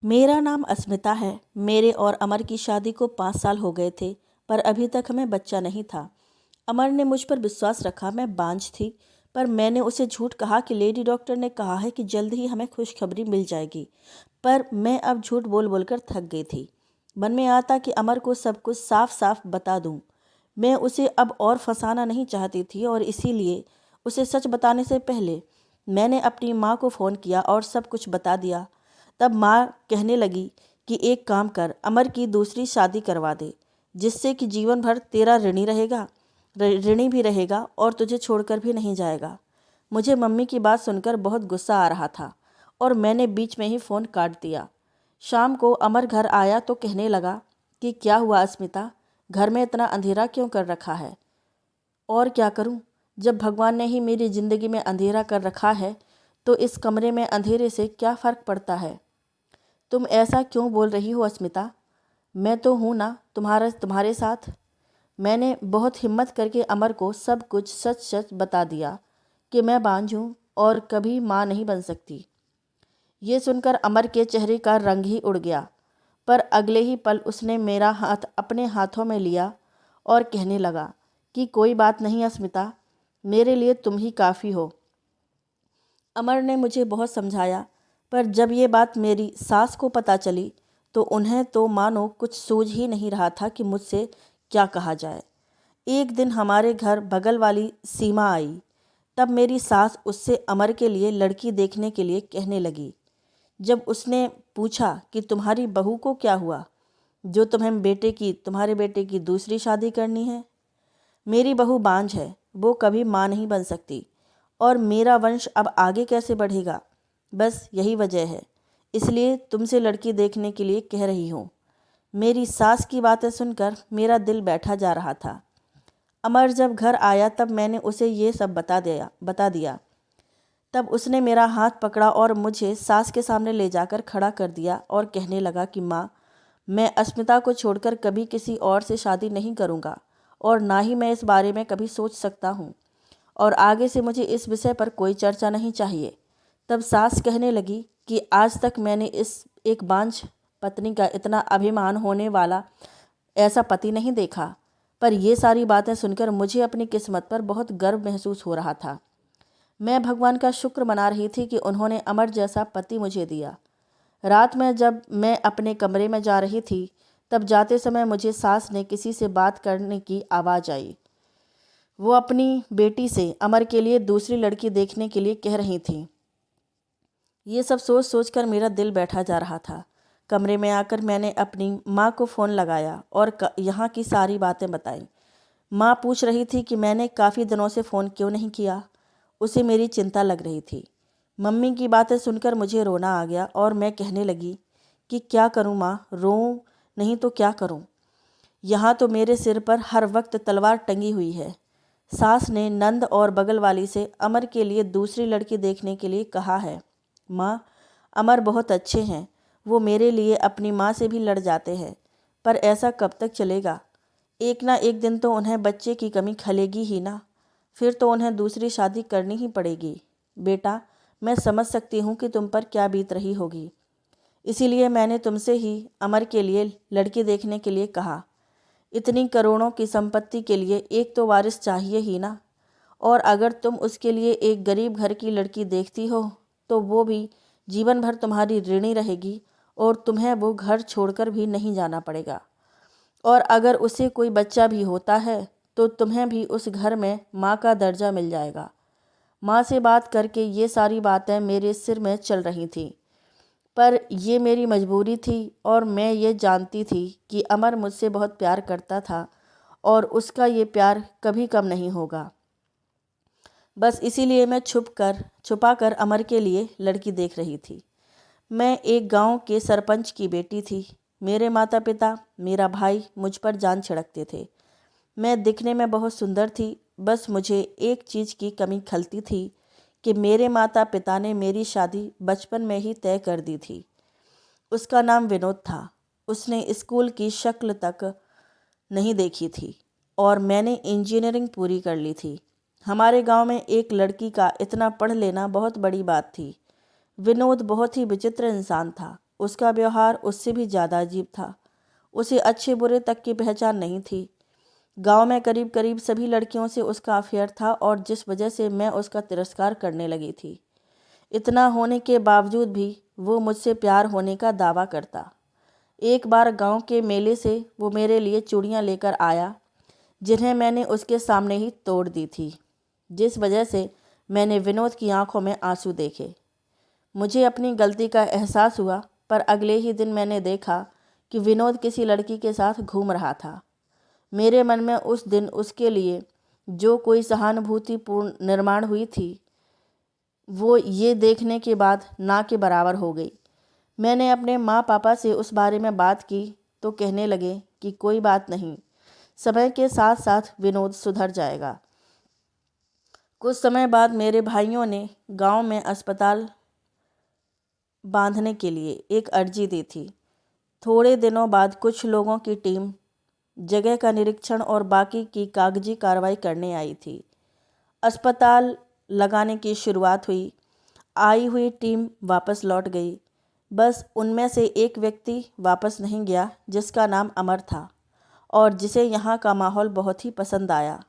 मेरा नाम अस्मिता है। मेरे और अमर की शादी को 5 साल हो गए थे, पर अभी तक हमें बच्चा नहीं था। अमर ने मुझ पर विश्वास रखा। मैं बांझ थी, पर मैंने उसे झूठ कहा कि लेडी डॉक्टर ने कहा है कि जल्द ही हमें खुशखबरी मिल जाएगी। पर मैं अब झूठ बोल बोलकर थक गई थी। मन में आता कि अमर को सब कुछ साफ साफ बता दूं। मैं उसे अब और फंसाना नहीं चाहती थी और इसीलिए उसे सच बताने से पहले मैंने अपनी माँ को फ़ोन किया और सब कुछ बता दिया। तब माँ कहने लगी कि एक काम कर, अमर की दूसरी शादी करवा दे, जिससे कि जीवन भर तेरा ऋणी भी रहेगा और तुझे छोड़कर भी नहीं जाएगा। मुझे मम्मी की बात सुनकर बहुत गुस्सा आ रहा था और मैंने बीच में ही फ़ोन काट दिया। शाम को अमर घर आया तो कहने लगा कि क्या हुआ अस्मिता, घर में इतना अंधेरा क्यों कर रखा है? और क्या करूं? जब भगवान ने ही मेरी ज़िंदगी में अंधेरा कर रखा है तो इस कमरे में अंधेरे से क्या फ़र्क पड़ता है? तुम ऐसा क्यों बोल रही हो अस्मिता? मैं तो हूँ ना तुम्हारे साथ। मैंने बहुत हिम्मत करके अमर को सब कुछ सच सच बता दिया कि मैं बांझ हूँ और कभी माँ नहीं बन सकती। ये सुनकर अमर के चेहरे का रंग ही उड़ गया, पर अगले ही पल उसने मेरा हाथ अपने हाथों में लिया और कहने लगा कि कोई बात नहीं अस्मिता, मेरे लिए तुम ही काफ़ी हो। अमर ने मुझे बहुत समझाया, पर जब ये बात मेरी सास को पता चली तो उन्हें तो मानो कुछ सूझ ही नहीं रहा था कि मुझसे क्या कहा जाए। एक दिन हमारे घर बगल वाली सीमा आई। तब मेरी सास उससे अमर के लिए लड़की देखने के लिए कहने लगी। जब उसने पूछा कि तुम्हारी बहू को क्या हुआ जो तुम्हारे बेटे की दूसरी शादी करनी है? मेरी बहू बांझ है, वो कभी माँ नहीं बन सकती और मेरा वंश अब आगे कैसे बढ़ेगा? बस यही वजह है, इसलिए तुमसे लड़की देखने के लिए कह रही हूँ। मेरी सास की बातें सुनकर मेरा दिल बैठा जा रहा था। अमर जब घर आया तब मैंने उसे ये सब बता दिया। तब उसने मेरा हाथ पकड़ा और मुझे सास के सामने ले जाकर खड़ा कर दिया और कहने लगा कि माँ, मैं अस्मिता को छोड़कर कभी किसी और से शादी नहीं करूँगा और ना ही मैं इस बारे में कभी सोच सकता हूँ और आगे से मुझे इस विषय पर कोई चर्चा नहीं चाहिए। तब सास कहने लगी कि आज तक मैंने इस एक बांझ पत्नी का इतना अभिमान होने वाला ऐसा पति नहीं देखा, पर ये सारी बातें सुनकर मुझे अपनी किस्मत पर बहुत गर्व महसूस हो रहा था। मैं भगवान का शुक्र मना रही थी कि उन्होंने अमर जैसा पति मुझे दिया। रात में जब मैं अपने कमरे में जा रही थी तब जाते समय मुझे सास ने किसी से बात करने की आवाज़ आई। वो अपनी बेटी से अमर के लिए दूसरी लड़की देखने के लिए कह रही थी। ये सब सोच सोच कर मेरा दिल बैठा जा रहा था। कमरे में आकर मैंने अपनी माँ को फ़ोन लगाया और यहाँ की सारी बातें बताई। माँ पूछ रही थी कि मैंने काफ़ी दिनों से फ़ोन क्यों नहीं किया। उसे मेरी चिंता लग रही थी। मम्मी की बातें सुनकर मुझे रोना आ गया और मैं कहने लगी कि क्या करूँ माँ, रोऊँ नहीं तो क्या करूँ? यहाँ तो मेरे सिर पर हर वक्त तलवार टंगी हुई है। सास ने नंद और बगल वाली से अमर के लिए दूसरी लड़की देखने के लिए कहा है। माँ, अमर बहुत अच्छे हैं, वो मेरे लिए अपनी माँ से भी लड़ जाते हैं, पर ऐसा कब तक चलेगा? एक ना एक दिन तो उन्हें बच्चे की कमी खलेगी ही ना, फिर तो उन्हें दूसरी शादी करनी ही पड़ेगी। बेटा, मैं समझ सकती हूँ कि तुम पर क्या बीत रही होगी, इसीलिए मैंने तुमसे ही अमर के लिए लड़की देखने के लिए कहा। इतनी करोड़ों की संपत्ति के लिए एक तो वारिस चाहिए ही ना, और अगर तुम उसके लिए एक गरीब घर की लड़की देखती हो तो वो भी जीवन भर तुम्हारी ऋणी रहेगी और तुम्हें वो घर छोड़कर भी नहीं जाना पड़ेगा। और अगर उसे कोई बच्चा भी होता है तो तुम्हें भी उस घर में माँ का दर्जा मिल जाएगा। माँ से बात करके ये सारी बातें मेरे सिर में चल रही थीं, पर ये मेरी मजबूरी थी और मैं ये जानती थी कि अमर मुझसे बहुत प्यार करता था और उसका ये प्यार कभी कम नहीं होगा। बस इसीलिए मैं छुपा कर अमर के लिए लड़की देख रही थी। मैं एक गांव के सरपंच की बेटी थी। मेरे माता पिता, मेरा भाई मुझ पर जान छिड़कते थे। मैं दिखने में बहुत सुंदर थी, बस मुझे एक चीज़ की कमी खलती थी कि मेरे माता पिता ने मेरी शादी बचपन में ही तय कर दी थी। उसका नाम विनोद था। उसने स्कूल की शक्ल तक नहीं देखी थी और मैंने इंजीनियरिंग पूरी कर ली थी। हमारे गांव में एक लड़की का इतना पढ़ लेना बहुत बड़ी बात थी। विनोद बहुत ही विचित्र इंसान था। उसका व्यवहार उससे भी ज़्यादा अजीब था। उसे अच्छे बुरे तक की पहचान नहीं थी। गांव में करीब करीब सभी लड़कियों से उसका अफेयर था और जिस वजह से मैं उसका तिरस्कार करने लगी थी। इतना होने के बावजूद भी वो मुझसे प्यार होने का दावा करता। एक बार गांव के मेले से वो मेरे लिए चूड़ियाँ लेकर आया, जिन्हें मैंने उसके सामने ही तोड़ दी थी, जिस वजह से मैंने विनोद की आंखों में आंसू देखे। मुझे अपनी गलती का एहसास हुआ, पर अगले ही दिन मैंने देखा कि विनोद किसी लड़की के साथ घूम रहा था। मेरे मन में उस दिन उसके लिए जो कोई सहानुभूतिपूर्ण निर्माण हुई थी, वो ये देखने के बाद ना के बराबर हो गई। मैंने अपने माँ पापा से उस बारे में बात की तो कहने लगे कि कोई बात नहीं, समय के साथ साथ विनोद सुधर जाएगा। कुछ समय बाद मेरे भाइयों ने गांव में अस्पताल बांधने के लिए एक अर्जी दी थी। थोड़े दिनों बाद कुछ लोगों की टीम जगह का निरीक्षण और बाकी की कागजी कार्रवाई करने आई थी। अस्पताल लगाने की शुरुआत हुई। आई हुई टीम वापस लौट गई। बस उनमें से एक व्यक्ति वापस नहीं गया, जिसका नाम अमर था और जिसे यहाँ का माहौल बहुत ही पसंद आया।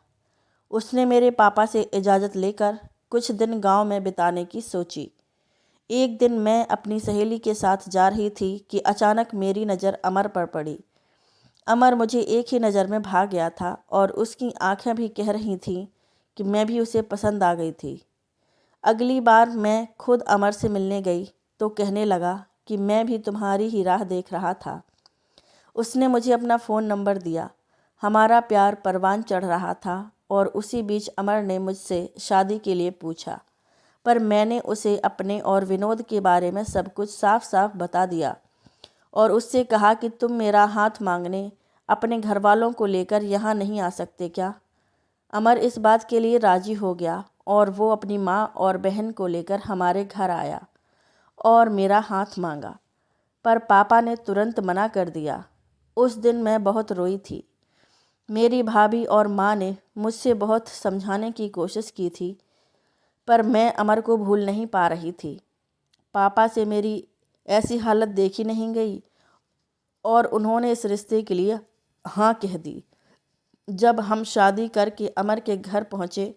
उसने मेरे पापा से इजाज़त लेकर कुछ दिन गांव में बिताने की सोची। एक दिन मैं अपनी सहेली के साथ जा रही थी कि अचानक मेरी नज़र अमर पर पड़ी। अमर मुझे एक ही नज़र में भा गया था और उसकी आंखें भी कह रही थीं कि मैं भी उसे पसंद आ गई थी। अगली बार मैं खुद अमर से मिलने गई तो कहने लगा कि मैं भी तुम्हारी ही राह देख रहा था। उसने मुझे अपना फ़ोन नंबर दिया। हमारा प्यार परवान चढ़ रहा था और उसी बीच अमर ने मुझसे शादी के लिए पूछा, पर मैंने उसे अपने और विनोद के बारे में सब कुछ साफ साफ बता दिया और उससे कहा कि तुम मेरा हाथ मांगने अपने घर वालों को लेकर यहाँ नहीं आ सकते क्या। अमर इस बात के लिए राजी हो गया और वो अपनी माँ और बहन को लेकर हमारे घर आया और मेरा हाथ मांगा, पर पापा ने तुरंत मना कर दिया। उस दिन मैं बहुत रोई थी। मेरी भाभी और माँ ने मुझसे बहुत समझाने की कोशिश की थी, पर मैं अमर को भूल नहीं पा रही थी। पापा से मेरी ऐसी हालत देखी नहीं गई और उन्होंने इस रिश्ते के लिए हाँ कह दी। जब हम शादी करके अमर के घर पहुँचे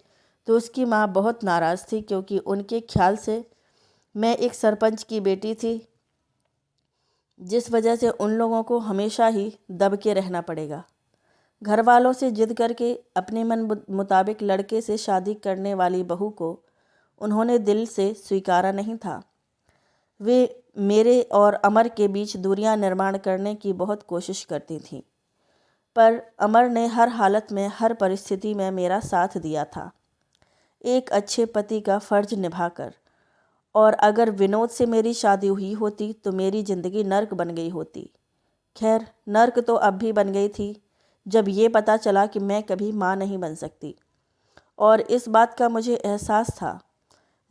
तो उसकी माँ बहुत नाराज़ थी, क्योंकि उनके ख्याल से मैं एक सरपंच की बेटी थी, जिस वजह से उन लोगों को हमेशा ही दब के रहना पड़ेगा। घर वालों से जिद करके अपने मन मुताबिक लड़के से शादी करने वाली बहू को उन्होंने दिल से स्वीकारा नहीं था। वे मेरे और अमर के बीच दूरियां निर्माण करने की बहुत कोशिश करती थीं, पर अमर ने हर हालत में, हर परिस्थिति में मेरा साथ दिया था, एक अच्छे पति का फ़र्ज निभाकर। और अगर विनोद से मेरी शादी हुई होती तो मेरी ज़िंदगी नर्क बन गई होती। खैर, नर्क तो अब भी बन गई थी जब ये पता चला कि मैं कभी माँ नहीं बन सकती, और इस बात का मुझे एहसास था।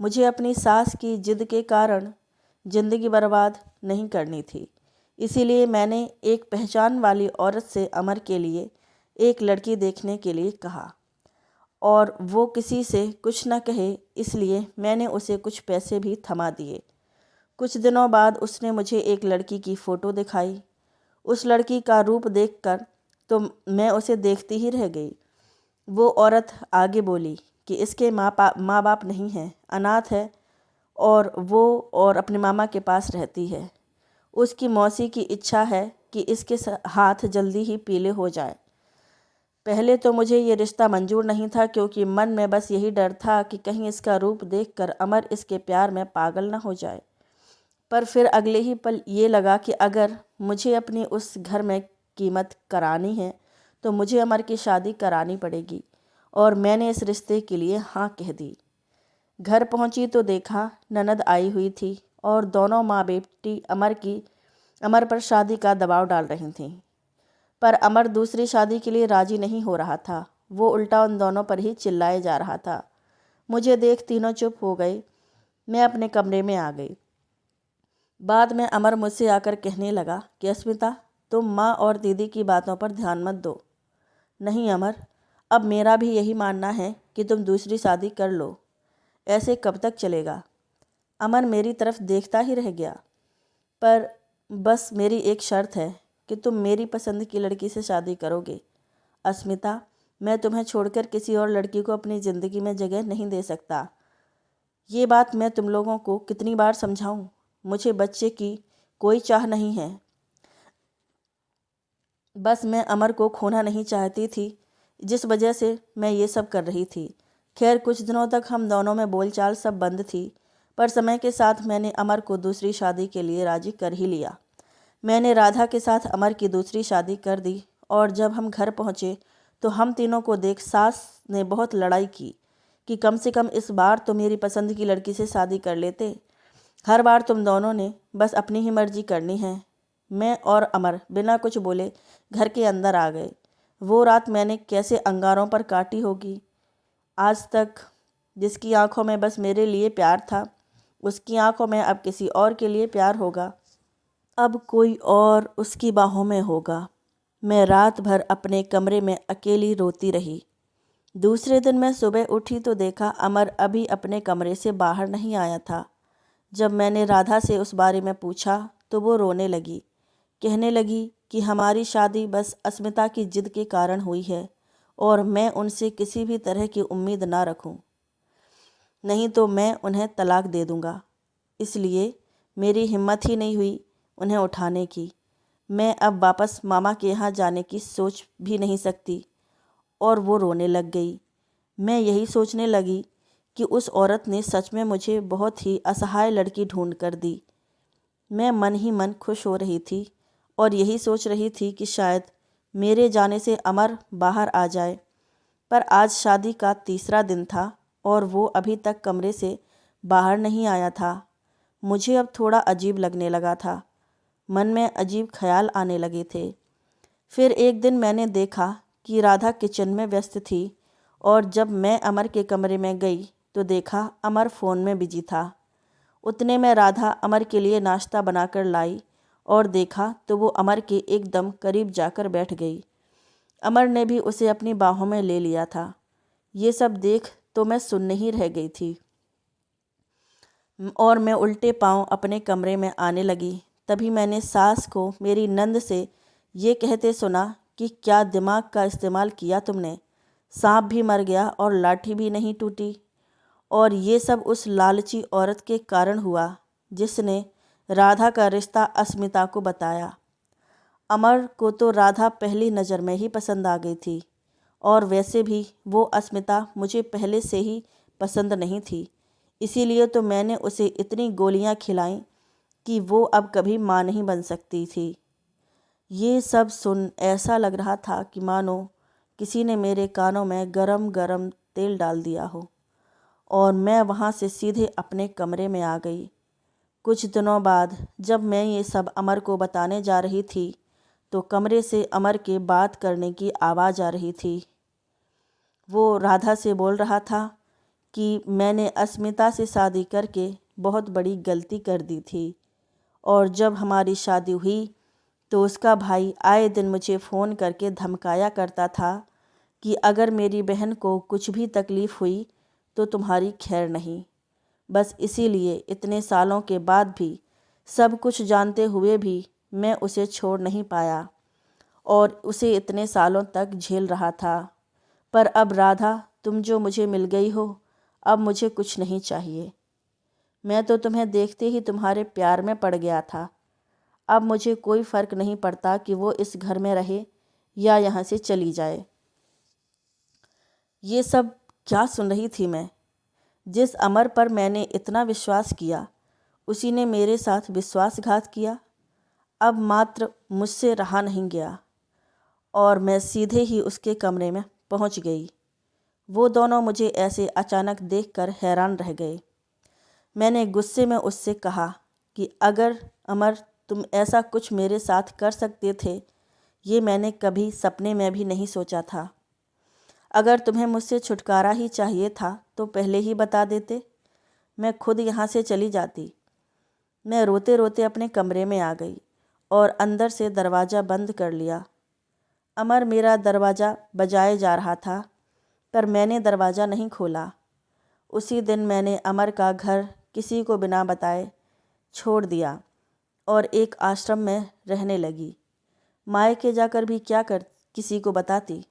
मुझे अपनी सास की जिद के कारण ज़िंदगी बर्बाद नहीं करनी थी। इसीलिए मैंने एक पहचान वाली औरत से अमर के लिए एक लड़की देखने के लिए कहा, और वो किसी से कुछ न कहे, इसलिए मैंने उसे कुछ पैसे भी थमा दिए। कुछ दिनों बाद उसने मुझे एक लड़की की फ़ोटो दिखाई। उस लड़की का रूप देखकर तो मैं उसे देखती ही रह गई। वो औरत आगे बोली कि इसके माँ बाप नहीं हैं, अनाथ है, और वो और अपने मामा के पास रहती है। उसकी मौसी की इच्छा है कि इसके हाथ जल्दी ही पीले हो जाए। पहले तो मुझे ये रिश्ता मंजूर नहीं था, क्योंकि मन में बस यही डर था कि कहीं इसका रूप देखकर अमर इसके प्यार में पागल न हो जाए। पर फिर अगले ही पल ये लगा कि अगर मुझे अपनी उस घर में कीमत करानी है तो मुझे अमर की शादी करानी पड़ेगी, और मैंने इस रिश्ते के लिए हाँ कह दी। घर पहुंची तो देखा ननद आई हुई थी और दोनों माँ बेटी अमर पर शादी का दबाव डाल रही थीं। पर अमर दूसरी शादी के लिए राजी नहीं हो रहा था। वो उल्टा उन दोनों पर ही चिल्लाए जा रहा था। मुझे देख तीनों चुप हो गए। मैं अपने कमरे में आ गई। बाद में अमर मुझसे आकर कहने लगा कि अस्मिता, तुम माँ और दीदी की बातों पर ध्यान मत दो। नहीं अमर, अब मेरा भी यही मानना है कि तुम दूसरी शादी कर लो। ऐसे कब तक चलेगा? अमर मेरी तरफ देखता ही रह गया, पर बस मेरी एक शर्त है कि तुम मेरी पसंद की लड़की से शादी करोगे। अस्मिता, मैं तुम्हें छोड़कर किसी और लड़की को अपनी ज़िंदगी में जगह नहीं दे सकता। ये बात मैं तुम लोगों को कितनी बार समझाऊं? मुझे बच्चे की कोई चाह नहीं है। बस मैं अमर को खोना नहीं चाहती थी, जिस वजह से मैं ये सब कर रही थी। खैर, कुछ दिनों तक हम दोनों में बोलचाल सब बंद थी, पर समय के साथ मैंने अमर को दूसरी शादी के लिए राजी कर ही लिया। मैंने राधा के साथ अमर की दूसरी शादी कर दी और जब हम घर पहुँचे तो हम तीनों को देख सास ने बहुत लड़ाई की कि कम से कम इस बार तो मेरी पसंद की लड़की से शादी कर लेते। हर बार तुम दोनों ने बस अपनी ही मर्जी करनी है। मैं और अमर बिना कुछ बोले घर के अंदर आ गए। वो रात मैंने कैसे अंगारों पर काटी होगी। आज तक जिसकी आंखों में बस मेरे लिए प्यार था, उसकी आंखों में अब किसी और के लिए प्यार होगा। अब कोई और उसकी बाहों में होगा। मैं रात भर अपने कमरे में अकेली रोती रही। दूसरे दिन मैं सुबह उठी तो देखा अमर अभी अपने कमरे से बाहर नहीं आया था। जब मैंने राधा से उस बारे में पूछा तो वो रोने लगी। कहने लगी कि हमारी शादी बस अस्मिता की जिद के कारण हुई है और मैं उनसे किसी भी तरह की उम्मीद ना रखूं, नहीं तो मैं उन्हें तलाक दे दूंगा। इसलिए मेरी हिम्मत ही नहीं हुई उन्हें उठाने की। मैं अब वापस मामा के यहाँ जाने की सोच भी नहीं सकती। और वो रोने लग गई। मैं यही सोचने लगी कि उस औरत ने सच में मुझे बहुत ही असहाय लड़की ढूंढ कर दी। मैं मन ही मन खुश हो रही थी और यही सोच रही थी कि शायद मेरे जाने से अमर बाहर आ जाए। पर आज शादी का तीसरा दिन था और वो अभी तक कमरे से बाहर नहीं आया था। मुझे अब थोड़ा अजीब लगने लगा था। मन में अजीब ख्याल आने लगे थे। फिर एक दिन मैंने देखा कि राधा किचन में व्यस्त थी और जब मैं अमर के कमरे में गई तो देखा अमर फ़ोन में बिजी था। उतने में राधा अमर के लिए नाश्ता बनाकर लाई और देखा तो वो अमर के एकदम करीब जाकर बैठ गई। अमर ने भी उसे अपनी बाहों में ले लिया था। ये सब देख तो मैं सुन्न ही रह गई थी और मैं उल्टे पांव अपने कमरे में आने लगी। तभी मैंने सास को मेरी नंद से ये कहते सुना कि क्या दिमाग का इस्तेमाल किया तुमने? सांप भी मर गया और लाठी भी नहीं टूटी। और ये सब उस लालची औरत के कारण हुआ जिसने राधा का रिश्ता अस्मिता को बताया। अमर को तो राधा पहली नज़र में ही पसंद आ गई थी और वैसे भी वो अस्मिता मुझे पहले से ही पसंद नहीं थी। इसीलिए तो मैंने उसे इतनी गोलियां खिलाईं कि वो अब कभी मां नहीं बन सकती थी। ये सब सुन ऐसा लग रहा था कि मानो किसी ने मेरे कानों में गरम गरम तेल डाल दिया हो और मैं वहाँ से सीधे अपने कमरे में आ गई। कुछ दिनों बाद जब मैं ये सब अमर को बताने जा रही थी तो कमरे से अमर के बात करने की आवाज़ आ रही थी। वो राधा से बोल रहा था कि मैंने अस्मिता से शादी करके बहुत बड़ी गलती कर दी थी और जब हमारी शादी हुई तो उसका भाई आए दिन मुझे फ़ोन करके धमकाया करता था कि अगर मेरी बहन को कुछ भी तकलीफ़ हुई तो तुम्हारी खैर नहीं। बस इसीलिए इतने सालों के बाद भी, सब कुछ जानते हुए भी मैं उसे छोड़ नहीं पाया और उसे इतने सालों तक झेल रहा था। पर अब राधा, तुम जो मुझे मिल गई हो, अब मुझे कुछ नहीं चाहिए। मैं तो तुम्हें देखते ही तुम्हारे प्यार में पड़ गया था। अब मुझे कोई फ़र्क नहीं पड़ता कि वो इस घर में रहे या यहाँ से चली जाए। ये सब क्या सुन रही थी मैं? जिस अमर पर मैंने इतना विश्वास किया, उसी ने मेरे साथ विश्वासघात किया। अब मात्र मुझसे रहा नहीं गया और मैं सीधे ही उसके कमरे में पहुंच गई। वो दोनों मुझे ऐसे अचानक देखकर हैरान रह गए। मैंने गुस्से में उससे कहा कि अगर अमर, तुम ऐसा कुछ मेरे साथ कर सकते थे, ये मैंने कभी सपने में भी नहीं सोचा था। अगर तुम्हें मुझसे छुटकारा ही चाहिए था तो पहले ही बता देते, मैं खुद यहाँ से चली जाती। मैं रोते रोते अपने कमरे में आ गई और अंदर से दरवाज़ा बंद कर लिया। अमर मेरा दरवाज़ा बजाए जा रहा था पर मैंने दरवाज़ा नहीं खोला। उसी दिन मैंने अमर का घर किसी को बिना बताए छोड़ दिया और एक आश्रम में रहने लगी। मायके जाकर भी क्या कर किसी को बताती।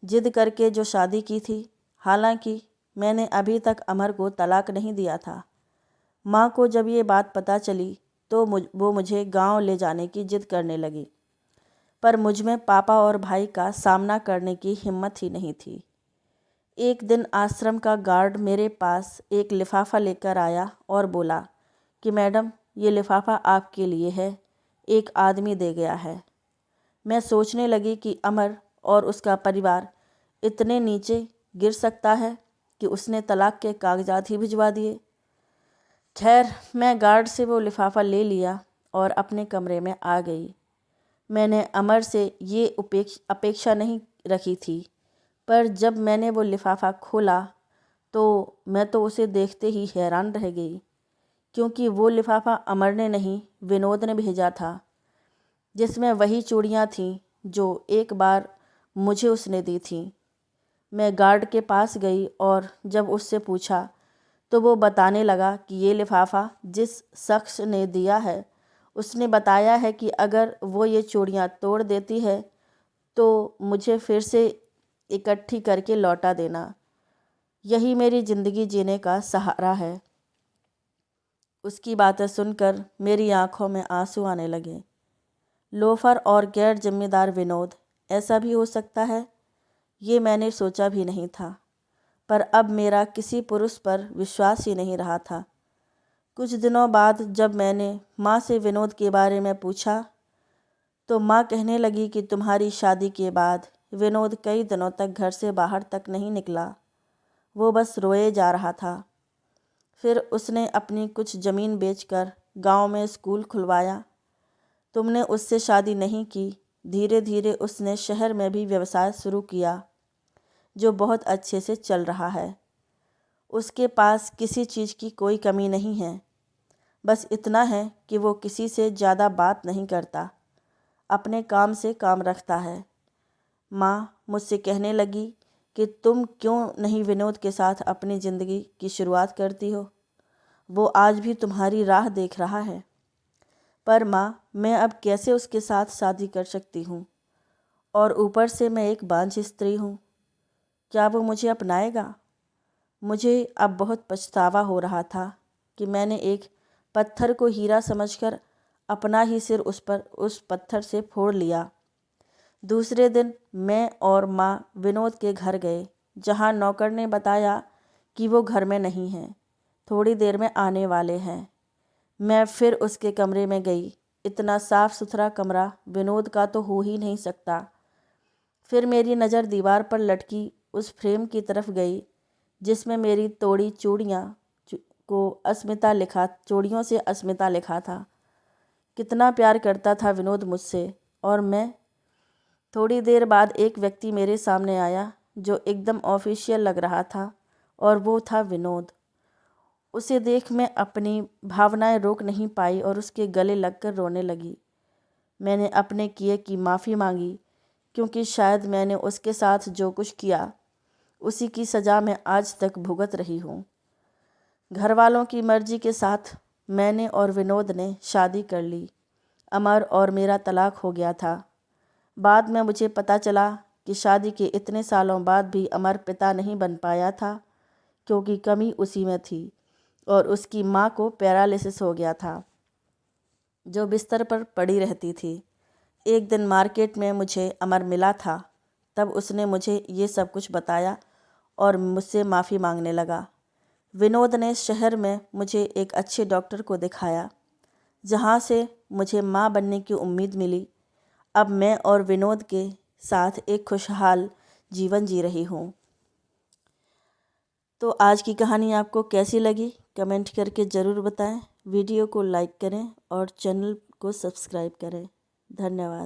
जिद करके जो शादी की थी, हालांकि मैंने अभी तक अमर को तलाक नहीं दिया था। माँ को जब ये बात पता चली तो वो मुझे गांव ले जाने की जिद करने लगी, पर मुझ में पापा और भाई का सामना करने की हिम्मत ही नहीं थी। एक दिन आश्रम का गार्ड मेरे पास एक लिफाफा लेकर आया और बोला कि मैडम, ये लिफाफा आपके लिए है, एक आदमी दे गया है। मैं सोचने लगी कि अमर और उसका परिवार इतने नीचे गिर सकता है कि उसने तलाक के कागजात ही भिजवा दिए। खैर, मैं गार्ड से वो लिफाफा ले लिया और अपने कमरे में आ गई। मैंने अमर से ये अपेक्षा नहीं रखी थी, पर जब मैंने वो लिफाफा खोला तो मैं तो उसे देखते ही हैरान रह गई, क्योंकि वो लिफाफा अमर ने नहीं, विनोद ने भेजा था, जिसमें वही चूड़ियाँ थीं जो एक बार मुझे उसने दी थीं। मैं गार्ड के पास गई और जब उससे पूछा तो वो बताने लगा कि ये लिफाफा जिस शख्स ने दिया है, उसने बताया है कि अगर वो ये चूड़ियाँ तोड़ देती है तो मुझे फिर से इकट्ठी करके लौटा देना। यही मेरी ज़िंदगी जीने का सहारा है। उसकी बातें सुनकर मेरी आंखों में आंसू आने लगे। लोफर और गैर जिम्मेदार विनोद, ऐसा भी हो सकता है? ये मैंने सोचा भी नहीं था, पर अब मेरा किसी पुरुष पर विश्वास ही नहीं रहा था। कुछ दिनों बाद जब मैंने माँ से विनोद के बारे में पूछा तो माँ कहने लगी कि तुम्हारी शादी के बाद विनोद कई दिनों तक घर से बाहर तक नहीं निकला। वो बस रोए जा रहा था। फिर उसने अपनी कुछ ज़मीन बेचकर गांव में स्कूल खुलवाया। तुमने उससे शादी नहीं की। धीरे धीरे उसने शहर में भी व्यवसाय शुरू किया, जो बहुत अच्छे से चल रहा है। उसके पास किसी चीज़ की कोई कमी नहीं है। बस इतना है कि वो किसी से ज़्यादा बात नहीं करता, अपने काम से काम रखता है। माँ मुझसे कहने लगी कि तुम क्यों नहीं विनोद के साथ अपनी ज़िंदगी की शुरुआत करती हो? वो आज भी तुम्हारी राह देख रहा है। पर माँ, मैं अब कैसे उसके साथ शादी कर सकती हूँ? और ऊपर से मैं एक बांझ स्त्री हूँ। क्या वो मुझे अपनाएगा? मुझे अब बहुत पछतावा हो रहा था कि मैंने एक पत्थर को हीरा समझकर अपना ही सिर उस पत्थर से फोड़ लिया। दूसरे दिन मैं और माँ विनोद के घर गए, जहाँ नौकर ने बताया कि वो घर में नहीं हैं, थोड़ी देर में आने वाले हैं। मैं फिर उसके कमरे में गई। इतना साफ सुथरा कमरा विनोद का तो हो ही नहीं सकता। फिर मेरी नज़र दीवार पर लटकी उस फ्रेम की तरफ गई जिसमें मेरी तोड़ी चूड़ियों से अस्मिता लिखा था। कितना प्यार करता था विनोद मुझसे और मैं। थोड़ी देर बाद एक व्यक्ति मेरे सामने आया जो एकदम ऑफिशियल लग रहा था, और वो था विनोद। उसे देख मैं अपनी भावनाएं रोक नहीं पाई और उसके गले लगकर रोने लगी। मैंने अपने किए की माफ़ी मांगी, क्योंकि शायद मैंने उसके साथ जो कुछ किया उसी की सज़ा मैं आज तक भुगत रही हूँ। घर वालों की मर्ज़ी के साथ मैंने और विनोद ने शादी कर ली। अमर और मेरा तलाक हो गया था। बाद में मुझे पता चला कि शादी के इतने सालों बाद भी अमर पिता नहीं बन पाया था, क्योंकि कमी उसी में थी और उसकी माँ को पैरालिसिस हो गया था, जो बिस्तर पर पड़ी रहती थी। एक दिन मार्केट में मुझे अमर मिला था। तब उसने मुझे ये सब कुछ बताया और मुझसे माफ़ी मांगने लगा। विनोद ने शहर में मुझे एक अच्छे डॉक्टर को दिखाया, जहाँ से मुझे माँ बनने की उम्मीद मिली। अब मैं और विनोद के साथ एक खुशहाल जीवन जी रही हूँ। तो आज की कहानी आपको कैसी लगी कमेंट करके ज़रूर बताएं। वीडियो को लाइक करें और चैनल को सब्सक्राइब करें। धन्यवाद।